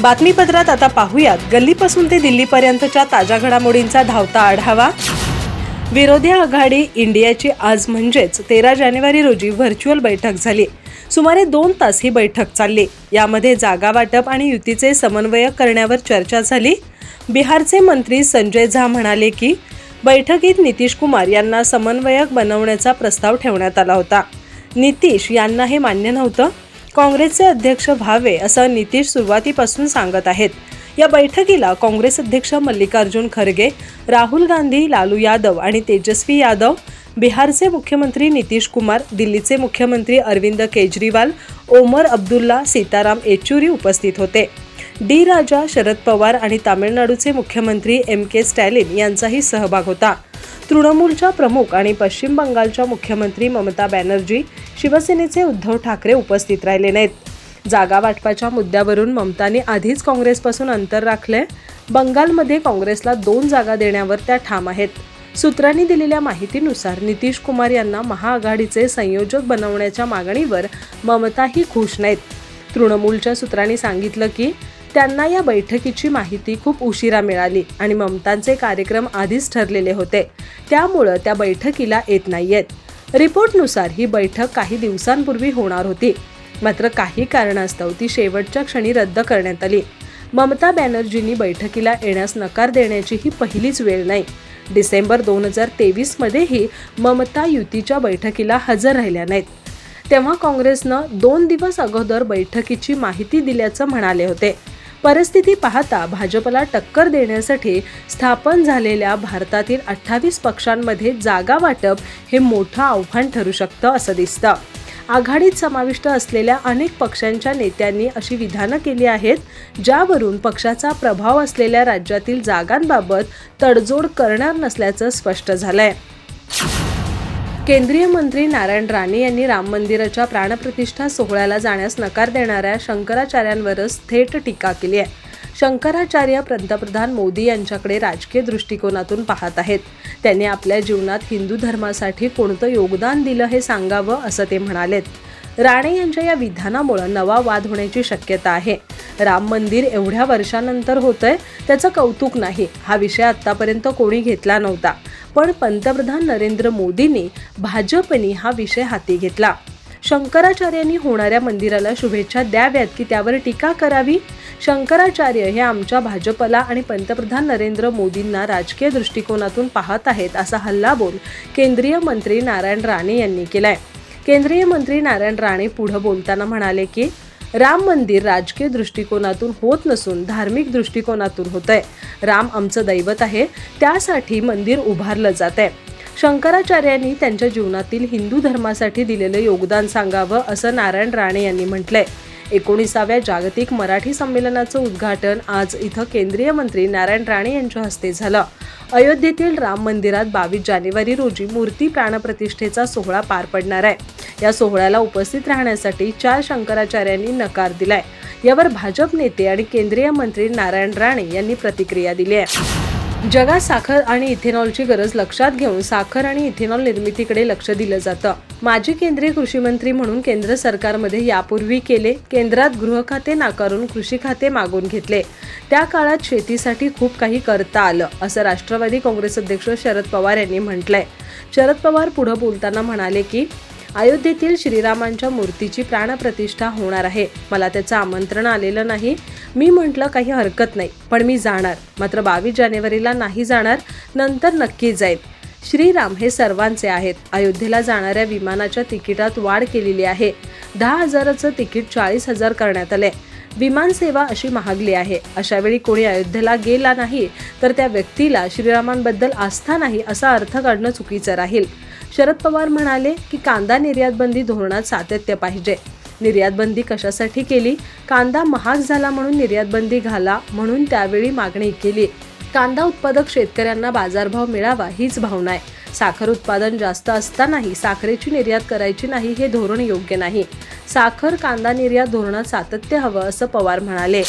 बातमीपत्रात आता पाहूयात गल्लीपासून ते दिल्लीपर्यंतच्या ताज्या घडामोडींचा धावता आढावा। विरोधी आघाडी इंडियाची आज म्हणजेच 13 जानेवारी रोजी व्हर्च्युअल बैठक झाली। सुमारे 2 तास ही बैठक चालली। यामध्ये जागा वाटप आणि युतीचे समन्वय करण्यावर चर्चा झाली। बिहारचे मंत्री संजय झा म्हणाले की बैठकीत नितीश कुमार यांना समन्वयक बनवण्याचा प्रस्ताव ठेवण्यात आला होता। नितीश यांना हे मान्य नव्हतं। काँग्रेसचे अध्यक्ष व्हावे असं नितीश सुरुवातीपासून सांगत आहेत। या बैठकीला काँग्रेस अध्यक्ष मल्लिकार्जुन खरगे, राहुल गांधी, लालू यादव आणि तेजस्वी यादव, बिहारचे मुख्यमंत्री नितीश कुमार, दिल्लीचे मुख्यमंत्री अरविंद केजरीवाल, ओमर अब्दुल्ला, सीताराम येचुरी उपस्थित होते। डी राजा, शरद पवार आणि तामिळनाडूचे मुख्यमंत्री MK स्टॅलिन यांचाही सहभाग होता। तृणमूलच्या प्रमुख आणि पश्चिम बंगालच्या मुख्यमंत्री ममता बॅनर्जी, शिवसेनेचे उद्धव ठाकरे उपस्थित राहिले नाहीत। जागा वाटपाच्या मुद्द्यावरून ममताने आधीच काँग्रेसपासून अंतर राखले। बंगालमध्ये काँग्रेसला 2 जागा देण्यावर त्या ठाम आहेत। सूत्रांनी दिलेल्या माहितीनुसार नितीश कुमार यांना महाआघाडीचे संयोजक बनवण्याच्या मागणीवर ममताही खुश नाहीत। तृणमूलच्या सूत्रांनी सांगितलं की त्यांना या बैठकीची माहिती खूप उशिरा मिळाली आणि ममतांचे कार्यक्रम आधीच ठरलेले होते, त्यामुळे त्या बैठकीला येत नाहीयेत। रिपोर्टनुसार ही बैठक काही दिवसांपूर्वी होणार होती, मात्र काही कारणास्तव ती शेवटच्या क्षणी रद्द करण्यात आली। ममता बॅनर्जींनी बैठकीला येण्यास नकार देण्याची ही पहिलीच वेळ नाही। डिसेंबर 2023 मध्येही ममता युतीच्या बैठकीला हजर राहिल्या नाहीत। तेव्हा काँग्रेसनं 2 दिवस अगोदर बैठकीची माहिती दिल्याचं म्हणाले होते। परिस्थिती पाहता भाजपला टक्कर देण्यासाठी स्थापन झालेल्या भारतातील 28 पक्षांमध्ये जागा वाटप हे मोठं आव्हान ठरू शकतं असं दिसतं। आघाडीत समाविष्ट असलेल्या अनेक पक्षांच्या नेत्यांनी अशी विधानं केली आहेत, ज्यावरून पक्षाचा प्रभाव असलेल्या राज्यातील जागांबाबत तडजोड करणार नसल्याचं स्पष्ट झालंय। केंद्रीय मंत्री नारायण राणे यांनी राम मंदिराच्या प्राणप्रतिष्ठा सोहळ्याला जाण्यास नकार देणाऱ्या शंकराचार्यांवरच थेट टीका केली आहे। शंकराचार्य पंतप्रधान मोदी यांच्याकडे राजकीय दृष्टिकोनातून पाहत आहेत। त्यांनी आपल्या जीवनात हिंदू धर्मासाठी कोणतं योगदान दिलं हे सांगावं असं ते म्हणालेत। राणे यांच्या या विधानामुळे नवा वाद होण्याची शक्यता आहे। राम मंदिर एवढ्या वर्षानंतर होतंय त्याचं कौतुक नाही, हा विषय आतापर्यंत कोणी घेतला नव्हता, पण पंतप्रधान नरेंद्र मोदींनी, भाजपने हा विषय हाती घेतला। शंकराचार्यांनी होणाऱ्या मंदिराला शुभेच्छा द्याव्यात की त्यावर टीका करावी? शंकराचार्य हे आमच्या भाजपला आणि पंतप्रधान नरेंद्र मोदींना राजकीय दृष्टिकोनातून पाहत आहेत असा हल्लाबोल केंद्रीय मंत्री नारायण राणे यांनी केलाय। केंद्रीय मंत्री नारायण राणे पुढे बोलताना म्हणाले की राम मंदिर राजकीय दृष्टिकोनातून होत नसून धार्मिक दृष्टिकोनातून होतंय। राम आमचं दैवत आहे, त्यासाठी मंदिर उभारलं जातंय। शंकराचार्यांनी त्यांच्या जीवनातील हिंदू धर्मासाठी दिलेलं योगदान सांगावं असं नारायण राणे यांनी म्हटलंय। 19व्या जागतिक मराठी संमेलनाचं उद्घाटन आज इथं केंद्रीय मंत्री नारायण राणे यांच्या हस्ते झालं। अयोध्येतील राम मंदिरात 22 जानेवारी रोजी मूर्ती प्राणप्रतिष्ठेचा सोहळा पार पडणार आहे। या सोहळ्याला उपस्थित राहण्यासाठी 4 शंकराचार्यांनी नकार दिलाय। यावर भाजप नेते आणि केंद्रीय मंत्री नारायण राणे यांनी प्रतिक्रिया दिली आहे। जगात साखर आणि इथेनॉलची गरज लक्षात घेऊन साखर आणि इथेनॉल निर्मितीकडे लक्ष दिलं जातं। माजी केंद्रीय कृषी मंत्री म्हणून केंद्र सरकारमध्ये यापूर्वी केले। केंद्रात गृह खाते नाकारून कृषी खाते मागून घेतले। त्या काळात शेतीसाठी खूप काही करता आलं असं राष्ट्रवादी काँग्रेस अध्यक्ष शरद पवार यांनी म्हटलंय। शरद पवार पुढे बोलताना म्हणाले की अयोध्येतील श्रीरामांच्या मूर्तीची प्राणप्रतिष्ठा होणार आहे। मला त्याचं आमंत्रण आलेलं नाही। मी म्हटलं काही हरकत नाही, पण मी जाणार, मात्र 22 जानेवारीला नाही जाणार, नंतर नक्की जाईल। श्रीराम हे सर्वांचे आहेत। अयोध्येला जाणाऱ्या विमानाच्या तिकिटात वाढ केलेली आहे। 10,000चं तिकीट 40,000 करण्यात आले। विमान सेवा अशी महागली आहे। अशा वेळी कोणी अयोध्येला गेला नाही तर त्या व्यक्तीला श्रीरामांबद्दल आस्था नाही असा अर्थ काढणं चुकीचं राहील। शरद पवार म्हणाले की कांदा निर्यात बंदी धोरणात सातत्य पाहिजे। निर्यात बंदी कशासाठी केली? कांदा महाग झाला म्हणून निर्यात बंदी घाला म्हणून त्यावेळी मागणी केली। कांदा उत्पादक शेतकऱ्यांना बाजारभाव मिळावा हीच भावना आहे। साखर उत्पादन जास्त असतानाही साखरेची निर्यात करायची नाही हे धोरण योग्य नाही। साखर कांदा निर्यात धोरणात सातत्य हवं असं पवार म्हणाले।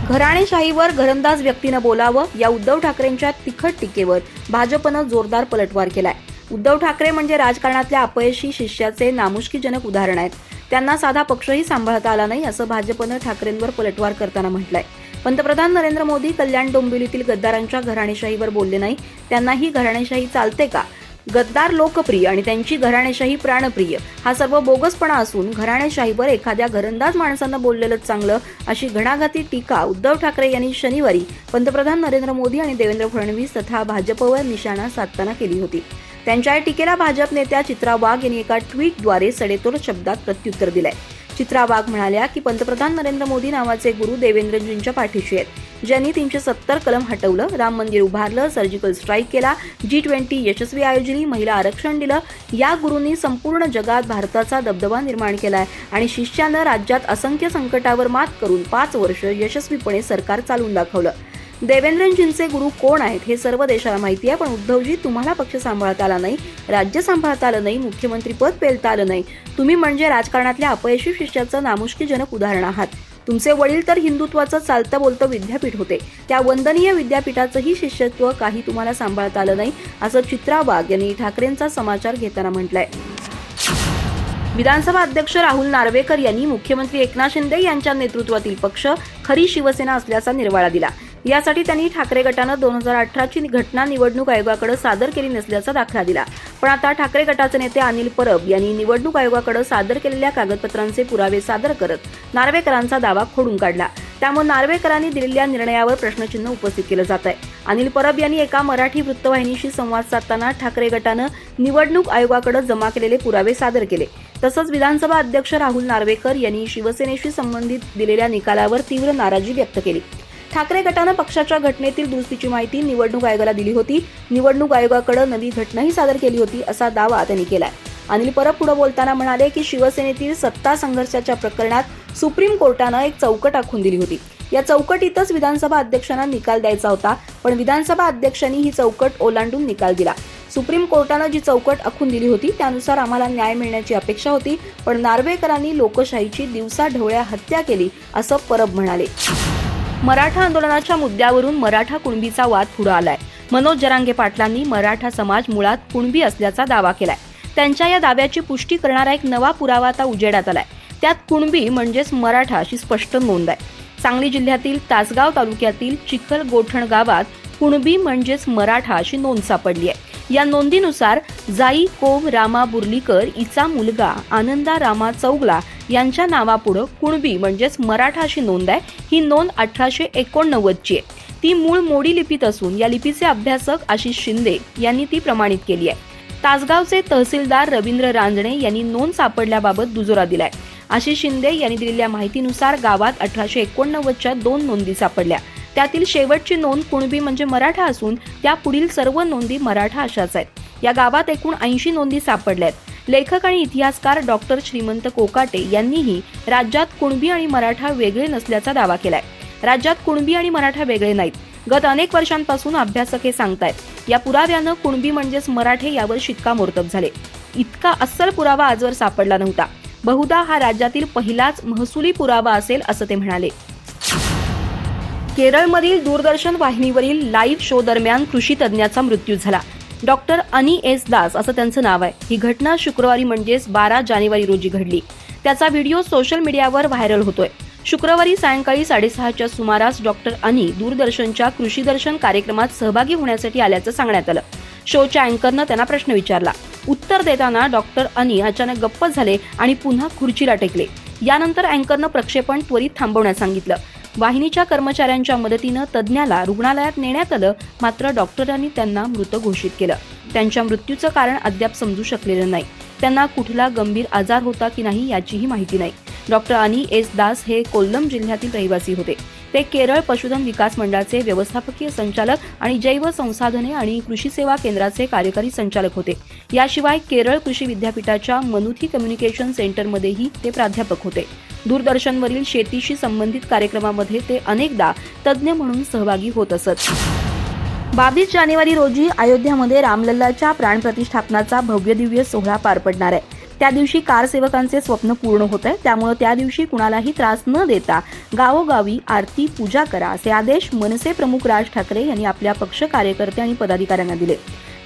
घराणेशाहीवर घरंदाज व्यक्तीनं बोलावं, या उद्धव ठाकरेंच्या तिखट टीकेवर भाजपनं जोरदार पलटवार केलाय। उद्धव ठाकरे म्हणजे राजकारणातल्या अपयशी शिष्याचे नामुष्कीजनक उदाहरण आहेत। त्यांना साधा पक्षही सांभाळता आला नाही असं भाजपनं ठाकरेंवर पलटवार करताना म्हटलंय. पंतप्रधान नरेंद्र मोदी कल्याण डोंबिवलीतील गद्दारांच्या घराणेशाहीवर बोलले नाही. त्यांना ही घराणेशाही चालते का? गद्दार लोकप्रिय आणि त्यांची घराणेशाही प्राणप्रिय हा सर्व बोगसपणा असून घराणेशाहीवर एखाद्या घरंदाज माणसानं बोललेलंच चांगलं अशी घणाघाती टीका उद्धव ठाकरे यांनी शनिवारी पंतप्रधान नरेंद्र मोदी आणि देवेंद्र फडणवीस तथा भाजपवर निशाणा साधताना केली होती. त्यांच्या या टीकेला भाजप नेत्या चित्रा वाघ यांनी एका ट्विटद्वारे सडेतोड शब्दात प्रत्युत्तर दिलंय. चित्रा वाघ म्हणाल्या की पंतप्रधान नरेंद्र मोदी नावाचे गुरु देवेंद्रजींच्या पाठीशी आहेत, ज्यांनी 370 कलम हटवलं, राम मंदिर उभारलं, सर्जिकल स्ट्राईक केला, G20 यशस्वी आयोजली, महिला आरक्षण दिलं. या गुरूंनी संपूर्ण जगात भारताचा दबदबा निर्माण केलाय आणि शिष्यानं राज्यात असंख्य संकटावर मात करून 5 वर्ष यशस्वीपणे सरकार चालवून दाखवलं. देवेंद्रजींचे गुरु कोण आहेत हे सर्व देशाला माहिती आहे, पण उद्धवजी तुम्हाला पक्ष सांभाळता आला नाही, राज्य सांभाळता आलं नाही, मुख्यमंत्रीपद पेलता आलं नाही. तुम्ही म्हणजे राजकारणातल्या अपयशी शिष्याचं नामुष्कीजनक उदाहरण आहात. तुमचे वडील तर हिंदुत्वाचं चालतं बोलतं विद्यापीठ होते. त्या वंदनीय विद्यापीठाचंही शिष्यत्व काही तुम्हाला सांभाळता आलं नाही असं चित्रा वाघ यांनी ठाकरेंचा समाचार घेताना म्हटलंय. विधानसभा अध्यक्ष राहुल नार्वेकर यांनी मुख्यमंत्री एकनाथ शिंदे यांच्या नेतृत्वातील पक्ष खरी शिवसेना असल्याचा निर्वाळा दिला. यासाठी त्यांनी ठाकरे गटानं 2018ची घटना निवडणूक आयोगाकडे सादर केली नसल्याचा दाखला दिला. पण आता ठाकरे गटाचे नेते अनिल परब यांनी निवडणूक आयोगाकडे सादर केलेल्या कागदपत्रांचे पुरावे सादर करत नार्वेकरांचा दावा खोडून काढला. त्यामुळे नार्वेकरांनी दिलेल्या निर्णयावर प्रश्नचिन्ह उपस्थित केलं जात आहे. अनिल परब यांनी एका मराठी वृत्तवाहिनीशी संवाद साधताना ठाकरे गटानं निवडणूक आयोगाकडे जमा केलेले पुरावे सादर केले. तसंच विधानसभा अध्यक्ष राहुल नार्वेकर यांनी शिवसेनेशी संबंधित दिलेल्या निकालावर तीव्र नाराजी व्यक्त केली. ठाकरे गटानं पक्षाच्या घटनेतील दुरुस्तीची माहिती निवडणूक आयोगाला दिली होती. निवडणूक आयोगाकडे नवी घटनाही सादर केली होती असा दावा त्यांनी केलाय. अनिल परब पुढे बोलताना म्हणाले की शिवसेनेतील सत्ता संघर्षाच्या प्रकरणात सुप्रीम कोर्टानं एक चौकट आखून दिली होती. या चौकटीतच विधानसभा अध्यक्षांना निकाल द्यायचा होता, पण विधानसभा अध्यक्षांनी ही चौकट ओलांडून निकाल दिला. सुप्रीम कोर्टानं जी चौकट आखून दिली होती त्यानुसार आम्हाला न्याय मिळण्याची अपेक्षा होती, पण नार्वेकरांनी लोकशाहीची दिवसाढवळ्या हत्या केली असं परब म्हणाले. मराठा आंदोलनाच्या मुद्द्यावरून मराठा कुणबीचा वाद पुढे आलाय. मनोज जरांगे पाटलांनी मराठा समाज मुळात कुणबी असल्याचा दावा केलाय. त्यांच्या या दाव्याची पुष्टी करणारा एक नवा पुरावा आता उजेडात आलाय. त्यात कुणबी म्हणजेच मराठा अशी स्पष्ट नोंद आहे. सांगली जिल्ह्यातील तासगाव तालुक्यातील चिखल गोठण गावात कुणबी म्हणजेच मराठा अशी नोंद सापडली आहे. या नोंदीनुसार जाई कोम रामा बुर्लीकर हिचा मुलगा आनंदा रामा चौगला यांच्या नावापुढे कुणबी म्हणजेच मराठा अशी नोंद आहे. ही नोंद 1889ची आहे. ती मूळ मोडी लिपीत असून या लिपीचे अभ्यासक आशिष शिंदे यांनी ती प्रमाणित केली आहे. तासगावचे तहसीलदार रवींद्र रांजणे यांनी नोंद सापडल्याबाबत दुजोरा दिलाय. आशिष शिंदे यांनी दिलेल्या माहितीनुसार गावात 1889च्या 2 नोंदी सापडल्या. त्यातील शेवटची नोंद कुणबी म्हणजे मराठा असून त्या पुढील सर्व नोंदी मराठा अशाच आहेत. या गावात एकूण 80 नोंदी सापडल्यात. लेखक आणि इतिहासकार डॉक्टर श्रीमंत कोकाटे यांनीही राज्यात कुणबी आणि मराठा वेगळे नसल्याचा दावा केलाय. राज्यात कुणबी आणि मराठा वेगळे नाहीत. गत अनेक वर्षांपासून अभ्यासक हे सांगतायत. या पुराव्यानं कुणबी म्हणजेच मराठे यावर शिक्कामोर्तब झाले. इतका अस्सल पुरावा आजवर सापडला नव्हता. बहुधा हा राज्यातील पहिलाच महसुली पुरावा असेल असं ते म्हणाले. केरळमधील दूरदर्शन वाहिनीवरील लाईव्ह शो दरम्यान कृषी तज्ज्ञाचा मृत्यू झाला. डॉक्टर अनी एस दास असं त्यांचं नाव आहे. ही घटना शुक्रवारी म्हणजेच 12 जानेवारी रोजी घडली. त्याचा व्हिडिओ सोशल मीडियावर व्हायरल होतोय. शुक्रवारी सायंकाळी 6:30च्या सुमारास डॉक्टर अनी दूरदर्शनच्या कृषी दर्शन कार्यक्रमात सहभागी होण्यासाठी आल्याचं सांगण्यात आलं. शोच्या अँकरनं त्यांना प्रश्न विचारला. उत्तर देताना डॉक्टर अनी अचानक गप्प झाले आणि पुन्हा खुर्चीला टेकले. यानंतर अँकरनं प्रक्षेपण त्वरित थांबवण्यास सांगितलं. वाहिनीच्या कर्मचाऱ्यांच्या मदतीनं तज्ज्ञाला रुग्णालयात नेण्यात आलं, मात्र डॉक्टरांनी त्यांना मृत घोषित केलं. त्यांच्या मृत्यूचं कारण अद्याप समजू शकलेलं नाही. त्यांना कुठला गंभीर आजार होता की नाही याचीही माहिती नाही. डॉक्टर अनी एस दास हे कोल्लम जिल्ह्यातील रहिवासी होते. ते केरळ पशुधन विकास मंडळाचे व्यवस्थापकीय संचालक आणि जैव संसाधने आणि कृषी सेवा केंद्राचे कार्यकारी संचालक होते. याशिवाय केरळ कृषी विद्यापीठाच्या मनुथी कम्युनिकेशन सेंटरमध्येही ते प्राध्यापक होते. दूरदर्शनवरील शेतीशी संबंधित कार्यक्रमामध्ये ते अनेकदा तज्ज्ञ म्हणून सहभागी होत असत. 22 जानेवारी रोजी अयोध्यामध्ये रामलल्लाच्या प्राणप्रतिष्ठापनाचा भव्यदिव्य सोहळा पार पडणार आहे. त्या दिवशी कारसेवकांचे स्वप्न पूर्ण होत आहे. त्यामुळे त्या दिवशी कुणालाही त्रास न देता गावोगावी आरती पूजा करा असे आदेश मनसे प्रमुख राज ठाकरे यांनी आपल्या पक्ष कार्यकर्ते आणि पदाधिकाऱ्यांना दिले.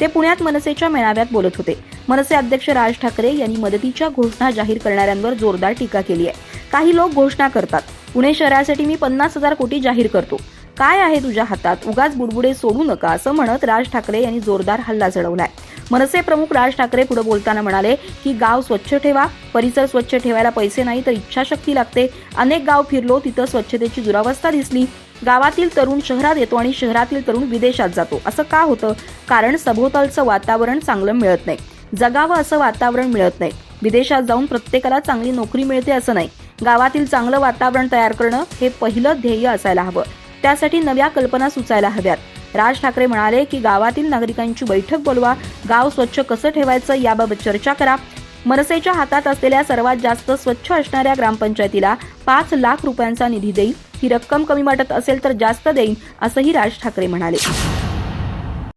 ते पुण्यात मनसेच्या मेळाव्यात बोलत होते. मनसे अध्यक्ष राज ठाकरे यांनी मदतीच्या घोषणा जाहीर करणाऱ्यांवर जोरदार टीका केली आहे. काही लोक घोषणा करतात, पुणे शहरासाठी मी 50,000 कोटी जाहीर करतो, काय आहे तुझ्या हातात, उगाच बुडबुडे सोडू नका असं म्हणत राज ठाकरे यांनी जोरदार हल्ला चढवलाय. मनसे प्रमुख राज ठाकरे पुढे बोलताना म्हणाले की गाव स्वच्छ ठेवा, परिसर स्वच्छ ठेवायला पैसे नाही तर इच्छाशक्ती लागते. अनेक गाव फिरलो, तिथं स्वच्छतेची दुरावस्था दिसली. गावातील तरुण शहरात येतो आणि शहरातील तरुण विदेशात जातो. असं का होतं? कारण सभोवतालचं वातावरण चांगलं मिळत नाही, जगावं असं वातावरण मिळत नाही. विदेशात जाऊन प्रत्येकाला चांगली नोकरी मिळते असं नाही. गावातील चांगलं वातावरण तयार करणं हे पहिलं ध्येय असायला हवं. त्यासाठी नव्या कल्पना सुचायला हव्यात. राज ठाकरे म्हणाले की गावातील नागरिकांची बैठक बोलवा, गाव स्वच्छ कसं ठेवायचं याबाबत चर्चा करा. मनसेच्या हातात असलेल्या सर्वात जास्त स्वच्छ असणाऱ्या ग्रामपंचायतीला 5 लाख रुपयांचा निधी देईल. ही रक्कम कमी वाटत असेल तर जास्त देईन असंही राज ठाकरे म्हणाले.